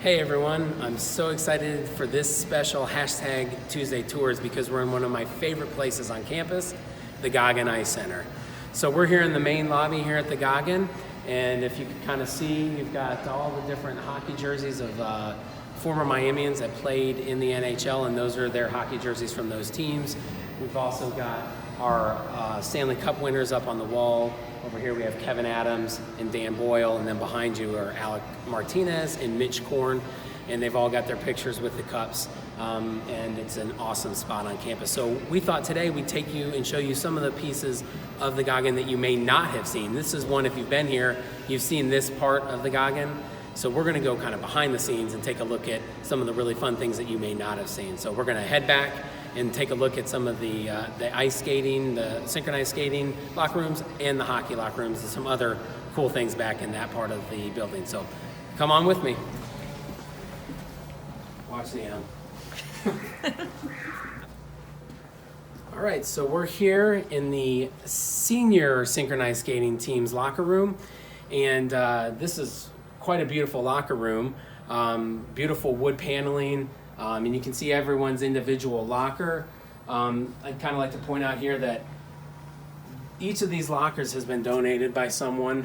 Hey everyone, I'm so excited for this special hashtag Tuesday Tours because we're in one of my favorite places on campus, the Goggin Ice Center. So we're here in the main lobby here at the Goggin, and if you can kind of see, you've got all the different hockey jerseys of former Miamians that played in the NHL, and those are their hockey jerseys from those teams. We've also got our Stanley Cup winners up on the wall. Over here we have Kevin Adams and Dan Boyle, and then behind you are Alec Martinez and Mitch Korn, and they've all got their pictures with the cups, and it's an awesome spot on campus. So we thought today we'd take you and show you some of the pieces of the Goggin that you may not have seen. This is one, if you've been here, you've seen this part of the Goggin. So we're gonna go kind of behind the scenes and take a look at some of the really fun things that you may not have seen. So we're gonna head back and take a look at some of the ice skating, the synchronized skating locker rooms, and the hockey locker rooms, and some other cool things back in that part of the building. So come on with me. Watch the M. All right, so we're here in the senior synchronized skating team's locker room, and this is quite a beautiful locker room. Beautiful wood paneling. And you can see everyone's individual locker. I'd kind of like to point out here that each of these lockers has been donated by someone.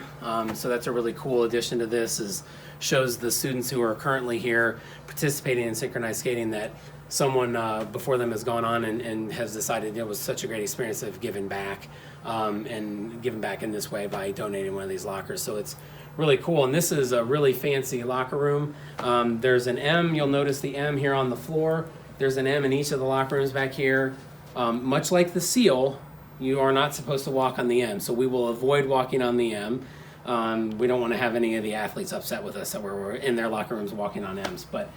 So that's a really cool addition to this, shows the students who are currently here participating in synchronized skating that someone before them has gone on and has decided it was such a great experience they've given back, and given back in this way by donating one of these lockers. So it's really cool, and this is a really fancy locker room. There's an M, you'll notice the M here on the floor. There's an M in each of the locker rooms back here. Much like the seal, you are not supposed to walk on the M, so we will avoid walking on the M. We don't want to have any of the athletes upset with us that we're in their locker rooms walking on M's. But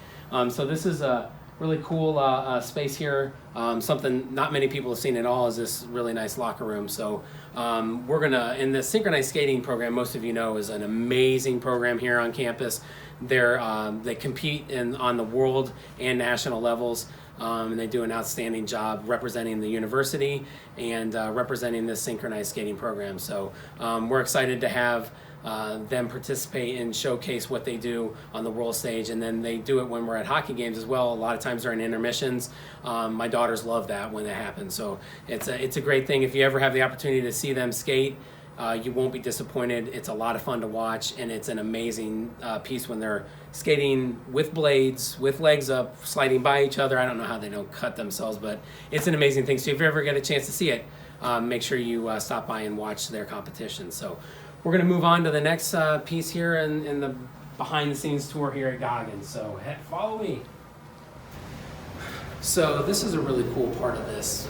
so this is a really cool space here. Something not many people have seen at all is this really nice locker room. So we're gonna, in the synchronized skating program, most of you know is an amazing program here on campus. They compete on the world and national levels, and they do an outstanding job representing the university and representing this synchronized skating program. So we're excited to have them participate and showcase what they do on the world stage, and then they do it when we're at hockey games as well. A lot of times during intermissions. My daughters love that when that happens. So it's a great thing. If you ever have the opportunity to see them skate, you won't be disappointed. It's a lot of fun to watch, and it's an amazing piece when they're skating with blades, with legs up, sliding by each other. I don't know how they don't cut themselves, but it's an amazing thing. So if you ever get a chance to see it, make sure you stop by and watch their competition. So we're going to move on to the next piece here in the behind-the-scenes tour here at Goggin. So follow me. So this is a really cool part of this.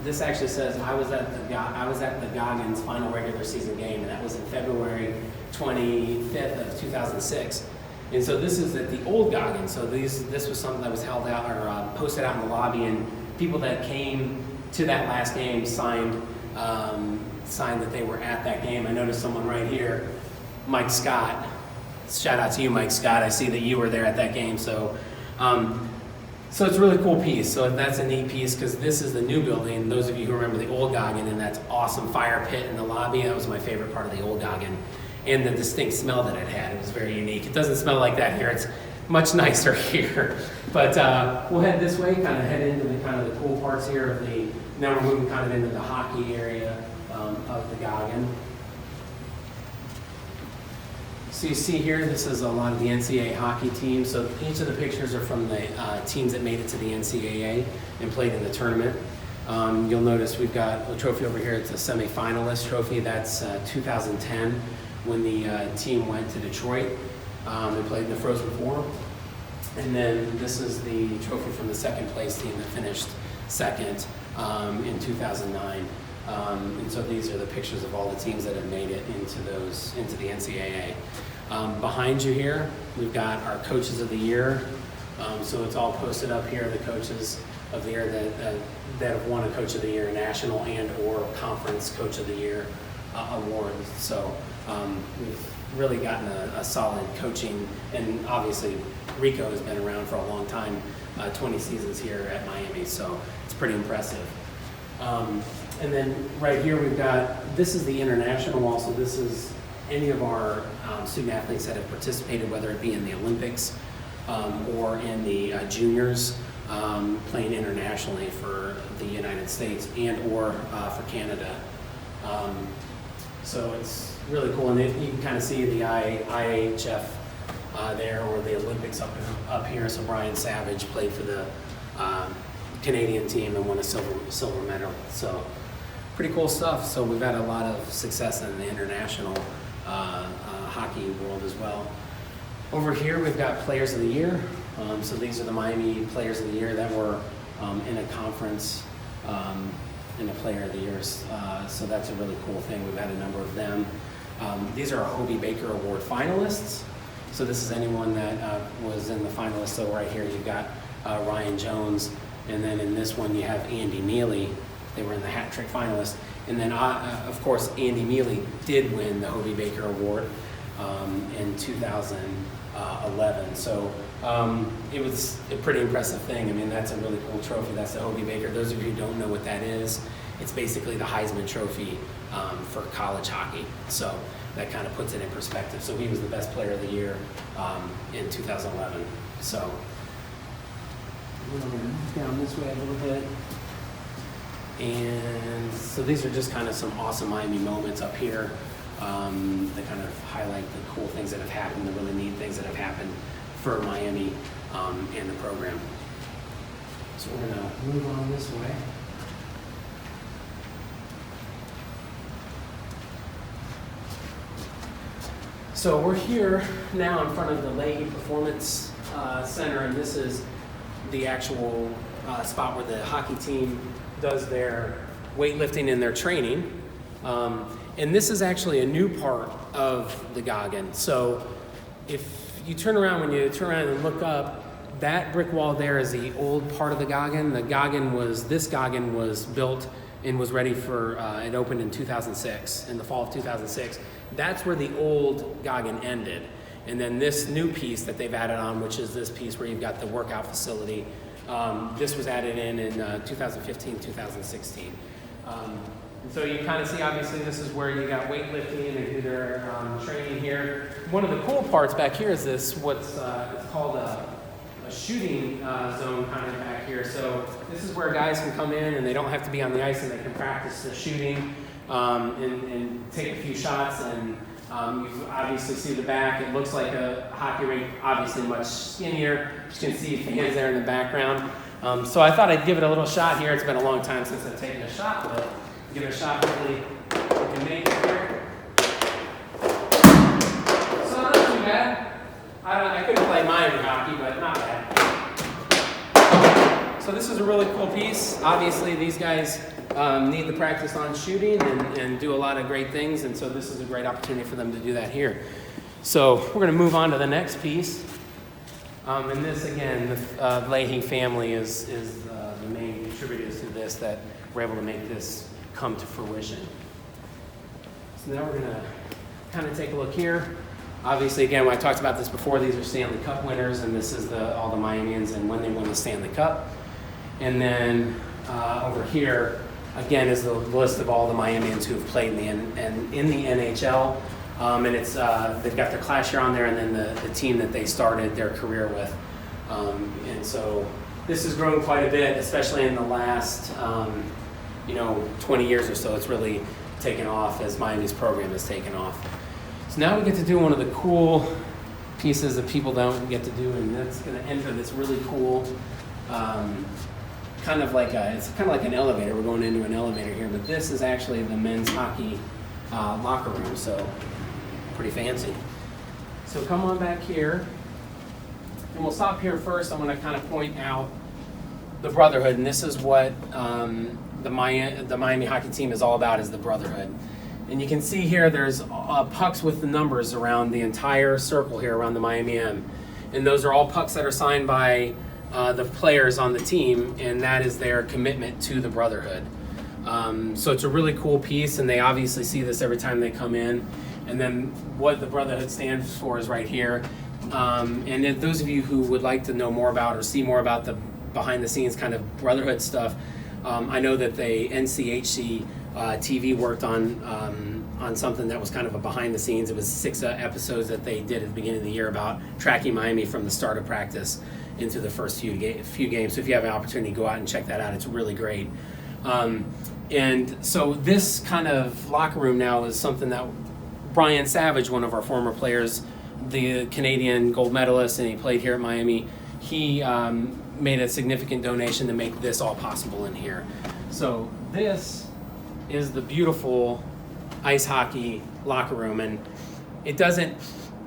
This actually says I was at the Goggin's final regular season game, and that was in February 25th of 2006. And so this is at the old Goggin. So this was something that was held out or posted out in the lobby, and people that came to that last game signed that they were at that game. I noticed someone right here, Mike Scott. Shout out to you, Mike Scott. I see that you were there at that game. So so it's a really cool piece. So that's a neat piece because this is the new building. Those of you who remember the old Goggin and that awesome fire pit in the lobby, that was my favorite part of the old Goggin. And the distinct smell that it had, it was very unique. It doesn't smell like that here. It's much nicer here. But we'll head this way, kind of head into the kind of the cool parts here of the, now we're moving kind of into the hockey area of the Goggin. So you see here, this is a lot of the NCAA hockey teams. So each of the pictures are from the teams that made it to the NCAA and played in the tournament. You'll notice we've got a trophy over here. It's a semi-finalist trophy. That's 2010 when the team went to Detroit. They played in the Frozen Four. And then this is the trophy from the second place team that finished second in 2009. And so these are the pictures of all the teams that have made it into the NCAA. Behind you here, we've got our coaches of the year. So it's all posted up here, the coaches of the year that have won a coach of the year, national and or conference coach of the year award. So we've really gotten a solid coaching, and obviously Rico has been around for a long time, 20 seasons here at Miami, so it's pretty impressive. And then right here we've got, this is the international wall, so this is any of our student athletes that have participated, whether it be in the Olympics or in the juniors, playing internationally for the United States and or for Canada. So it's really cool, and you can kind of see the IHF there, or the Olympics up here. So Brian Savage played for the Canadian team and won a silver medal. So pretty cool stuff. So we've had a lot of success in the international hockey world as well. Over here we've got Players of the Year. So these are the Miami Players of the Year that were in a conference in the Player of the Years. So that's a really cool thing. We've had a number of them. These are our Hobie Baker Award finalists. So this is anyone that was in the finalists. So right here you've got Ryan Jones, and then in this one you have Andy Neely. They were in the hat trick finalists. And then of course Andy Neely did win the Hobie Baker Award in 2011. So it was a pretty impressive thing. I mean, that's a really cool trophy. That's the Hobie Baker. Those of you who don't know what that is, it's basically the Heisman Trophy for college hockey. So that kind of puts it in perspective. So he was the best player of the year in 2011. So we're going to move down this way a little bit. And so these are just kind of some awesome Miami moments up here that kind of highlight the cool things that have happened, the really neat things that have happened for Miami and the program. So we're going to move on this way. So we're here now in front of the Leahy Performance Center, and this is the actual spot where the hockey team does their weightlifting and their training. And this is actually a new part of the Goggin. So if you turn around, when you turn around and look up, that brick wall there is the old part of the Goggin. This Goggin was built and was ready for, it opened in 2006, in the fall of 2006. That's where the old Goggin ended. And then this new piece that they've added on, which is this piece where you've got the workout facility, this was added in 2015, 2016. And so you kind of see, obviously, this is where you got weightlifting and they do their training here. One of the cool parts back here is this, what's it's called a shooting zone kind of back here. So this is where guys can come in and they don't have to be on the ice, and they can practice the shooting and take a few shots. And you obviously see the back. It looks like a hockey rink, obviously much skinnier. You can see fans there in the background. So I thought I'd give it a little shot here. It's been a long time since I've taken a shot, but give it a shot. Hopefully you can make it here. So not too bad. I couldn't play Miami hockey, but not bad. So this is a really cool piece. Obviously these guys need the practice on shooting and do a lot of great things, and so this is a great opportunity for them to do that here. So we're going to move on to the next piece. And this, again, the Leahy family is the main contributors to this, that we're able to make this come to fruition. So now we're going to kind of take a look here. Obviously, again, when I talked about this before, these are Stanley Cup winners, and this is all the Miamians and when they won the Stanley Cup. And then over here, again, is the list of all the Miamians who've played in the NHL. And it's they've got their class year on there, and then the team that they started their career with. And so this has grown quite a bit, especially in the last 20 years or so. It's really taken off as Miami's program has taken off. So now we get to do one of the cool pieces that people don't get to do, and that's going to enter this really cool it's kind of like an elevator. We're going into an elevator here, but this is actually the men's hockey locker room, so pretty fancy. So come on back here, and we'll stop here first. I'm going to kind of point out the brotherhood, and this is what the Miami hockey team is all about, is the brotherhood. And you can see here there's pucks with the numbers around the entire circle here around the Miami M. And those are all pucks that are signed by the players on the team, and that is their commitment to the brotherhood. So it's a really cool piece, and they obviously see this every time they come in. And then what the brotherhood stands for is right here. And if those of you who would like to know more about or see more about the behind the scenes kind of brotherhood stuff, I know that the NCHC TV worked on on something that was kind of a behind the scenes. It was 6 episodes that they did at the beginning of the year about tracking Miami from the start of practice into the first few games. So if you have an opportunity, go out and check that out. It's really great. And so this kind of locker room now is something that Brian Savage, one of our former players, the Canadian gold medalist, and he played here at Miami, he made a significant donation to make this all possible in here. So this is the beautiful ice hockey locker room, and it doesn't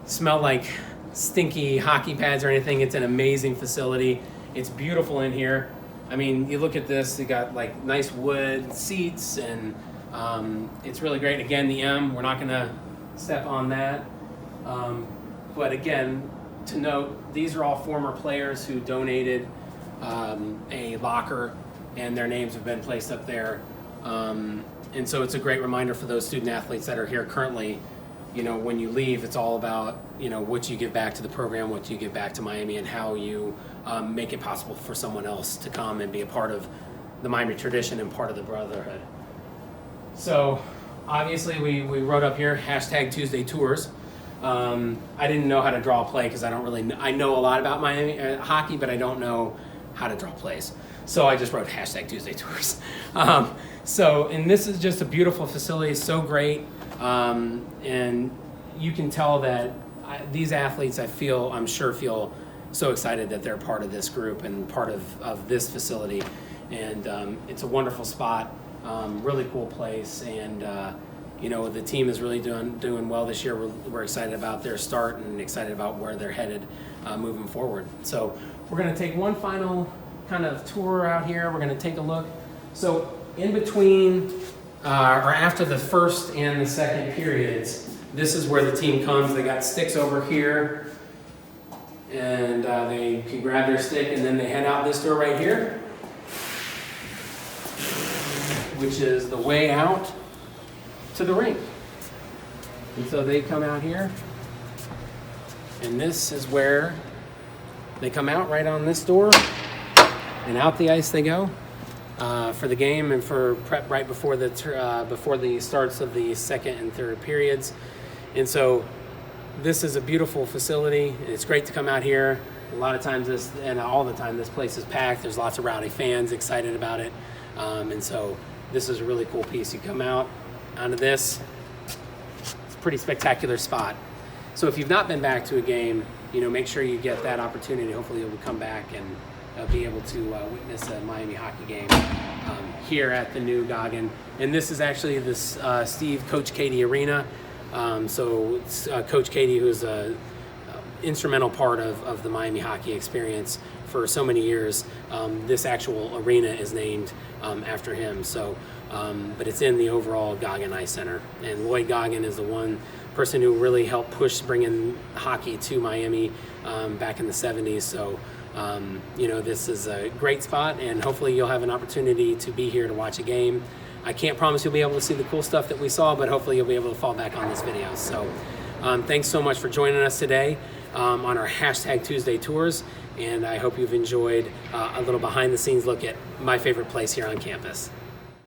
smell like stinky hockey pads or anything. It's an amazing facility. It's beautiful in here. I mean, you look at this, you got like nice wood seats, and it's really great. Again, the M, we're not gonna step on that. But again, to note, these are all former players who donated a locker, and their names have been placed up there. And so it's a great reminder for those student athletes that are here currently. You know, when you leave, it's all about, you know, what you give back to the program, what you give back to Miami, and how you make it possible for someone else to come and be a part of the Miami tradition and part of the brotherhood. So obviously we wrote up here, #TuesdayTours. I didn't know how to draw a play because I know a lot about Miami hockey, but I don't know how to draw plays. So I just wrote #TuesdayTours. And this is just a beautiful facility, so great. And you can tell that these athletes, I'm sure feel so excited that they're part of this group and part of this facility. And it's a wonderful spot, really cool place. And you know, the team is really doing well this year. We're excited about their start and excited about where they're headed moving forward. So we're going to take one final kind of tour out here. We're going to take a look. So in between or after the first and the second periods, this is where the team comes. They got sticks over here, and they can grab their stick, and then they head out this door right here, which is the way out to the rink. And so they come out here, and this is where they come out, right on this door, and out the ice they go for the game and for prep right before the starts of the second and third periods. And so this is a beautiful facility. It's great to come out here. A lot of times all the time, this place is packed. There's lots of rowdy fans excited about it. And so this is a really cool piece. You come out onto this. It's a pretty spectacular spot. So if you've not been back to a game, you know, make sure you get that opportunity. Hopefully you'll come back and be able to witness a Miami hockey game here at the new Goggin. And this is actually this Coach Katie Arena. So it's Coach Katie, who's an instrumental part of the Miami hockey experience for so many years. This actual arena is named after him. So, but it's in the overall Goggin Ice Center. And Lloyd Goggin is the one person who really helped push bringing hockey to Miami back in the 70s. So, you know, this is a great spot, and hopefully you'll have an opportunity to be here to watch a game. I can't promise you'll be able to see the cool stuff that we saw, but hopefully you'll be able to fall back on this video. So thanks so much for joining us today on our #TuesdayTours, and I hope you've enjoyed a little behind the scenes look at my favorite place here on campus.